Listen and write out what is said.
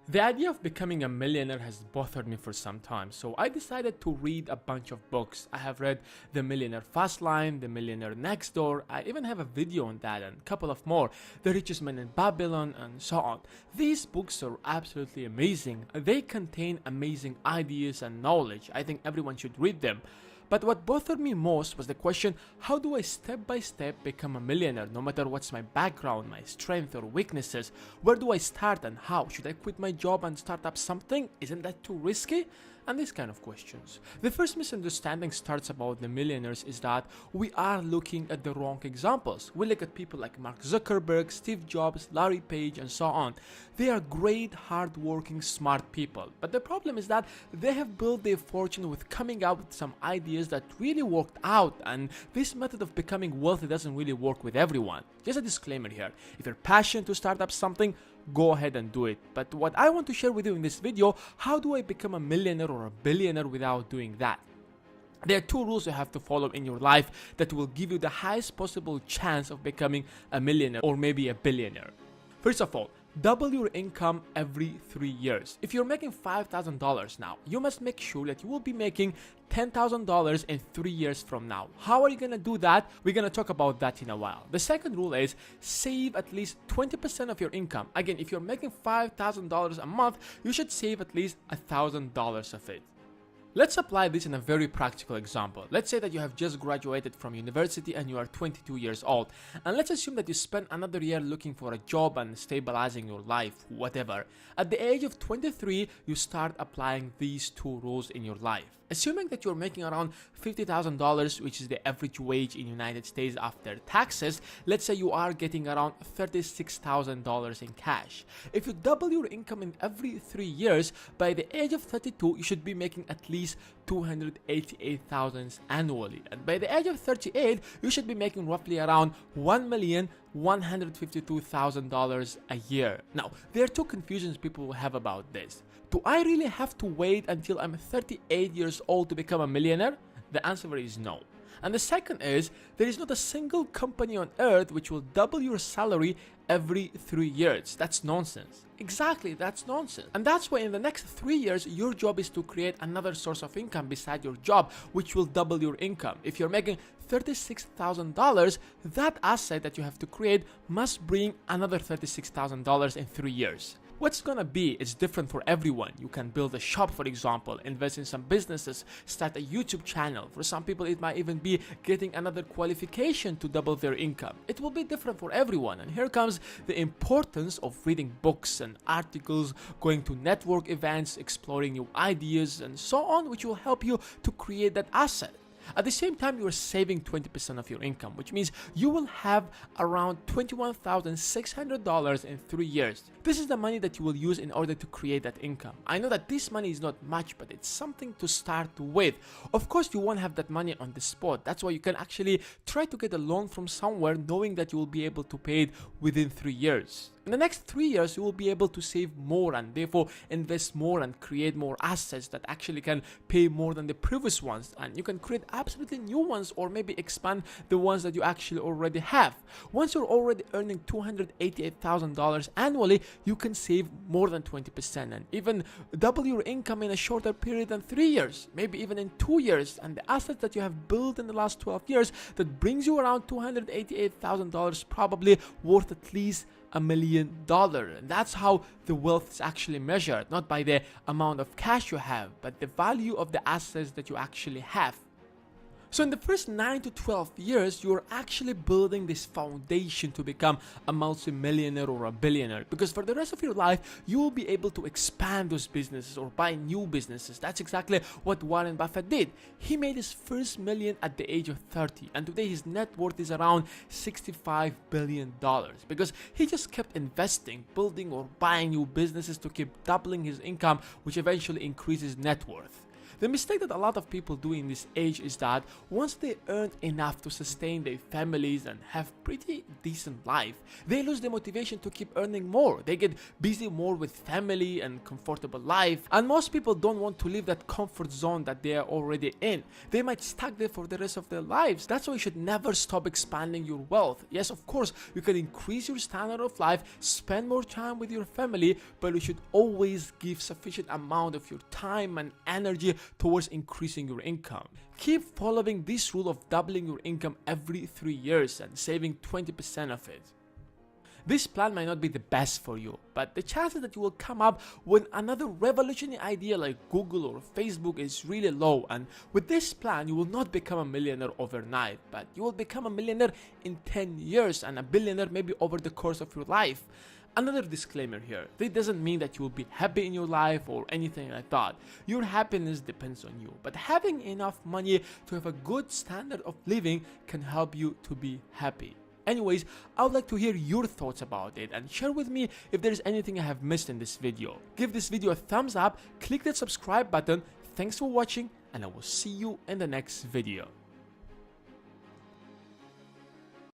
The idea of becoming a millionaire has bothered me for some time, so I decided to read a bunch of books. I have read The Millionaire Fast Line, The Millionaire Next Door, I even have a video on that and a couple of more, The Richest Man in Babylon and so on. These books are absolutely amazing. They contain amazing ideas and knowledge. I think everyone should read them. But what bothered me most was the question, how do I step by step become a millionaire, no matter what's my background, my strength or weaknesses? Where do I start and how? Should I quit my job and start up something? Isn't that too risky? And these kind of questions. The first misunderstanding starts about the millionaires is that we are looking at the wrong examples. We look at people like Mark Zuckerberg, Steve Jobs, Larry Page and so on. They are great, hard-working, smart people. But the problem is that they have built their fortune with coming up with some ideas that really worked out, and this method of becoming wealthy doesn't really work with everyone. Just a disclaimer here. If you're passionate to start up something, go ahead and do it. But what I want to share with you in this video, how do I become a millionaire or a billionaire without doing that? There are two rules you have to follow in your life that will give you the highest possible chance of becoming a millionaire or maybe a billionaire. First of all, double your income every 3 years. If you're making $5,000 now, you must make sure that you will be making $10,000 in 3 years from now. How are you gonna do that? We're gonna talk about that in a while. The second rule is save at least 20% of your income. Again, if you're making $5,000 a month, you should save at least $1,000 of it. Let's apply this in a very practical example. Let's say that you have just graduated from university and you are 22 years old. And let's assume that you spend another year looking for a job and stabilizing your life, whatever. At the age of 23, you start applying these two rules in your life. Assuming that you're making around $50,000, which is the average wage in the United States after taxes, let's say you are getting around $36,000 in cash. If you double your income in every 3 years, by the age of 32, you should be making at least $288,000 annually. And by the age of 38, you should be making roughly around $1,152,000 a year. Now, there are two confusions people will have about this. Do I really have to wait until I'm 38 years old to become a millionaire? The answer is no. And the second is, there is not a single company on earth which will double your salary every 3 years. That's nonsense. Exactly, that's nonsense. And that's why in the next 3 years, your job is to create another source of income beside your job, which will double your income. If you're making $36,000, that asset that you have to create must bring another $36,000 in 3 years. What's gonna be is different for everyone. You can build a shop, for example, invest in some businesses, start a YouTube channel. For some people, it might even be getting another qualification to double their income. It will be different for everyone. And here comes the importance of reading books and articles, going to network events, exploring new ideas, and so on, which will help you to create that asset. At the same time, you are saving 20% of your income, which means you will have around $21,600 in 3 years. This is the money that you will use in order to create that income. I know that this money is not much, but it's something to start with. Of course, you won't have that money on the spot. That's why you can actually try to get a loan from somewhere, knowing that you will be able to pay it within 3 years. In the next 3 years, you will be able to save more and therefore invest more and create more assets that actually can pay more than the previous ones. And you can create absolutely new ones or maybe expand the ones that you actually already have. Once you're already earning $288,000 annually, you can save more than 20% and even double your income in a shorter period than 3 years, maybe even in 2 years. And the assets that you have built in the last 12 years that brings you around $288,000 probably worth at least $1 million. And that's how the wealth is actually measured, not by the amount of cash you have, but the value of the assets that you actually have. So in the first 9 to 12 years, you're actually building this foundation to become a multi-millionaire or a billionaire, because for the rest of your life, you will be able to expand those businesses or buy new businesses. That's exactly what Warren Buffett did. He made his first million at the age of 30, and today his net worth is around $65 billion because he just kept investing, building or buying new businesses to keep doubling his income, which eventually increases net worth. The mistake that a lot of people do in this age is that once they earn enough to sustain their families and have pretty decent life, they lose the motivation to keep earning more. They get busy more with family and comfortable life, and most people don't want to leave that comfort zone that they are already in. They might stuck there for the rest of their lives. That's why you should never stop expanding your wealth. Yes, of course, you can increase your standard of life, spend more time with your family, but you should always give sufficient amount of your time and energy towards increasing your income. Keep following this rule of doubling your income every 3 years and saving 20% of it. This plan might not be the best for you, but the chances that you will come up with another revolutionary idea like Google or Facebook is really low, and with this plan you will not become a millionaire overnight, but you will become a millionaire in 10 years and a billionaire maybe over the course of your life. Another disclaimer here, this doesn't mean that you will be happy in your life or anything like that. Your happiness depends on you, but having enough money to have a good standard of living can help you to be happy. Anyways, I would like to hear your thoughts about it and share with me if there is anything I have missed in this video. Give this video a thumbs up, click that subscribe button. Thanks for watching, and I will see you in the next video.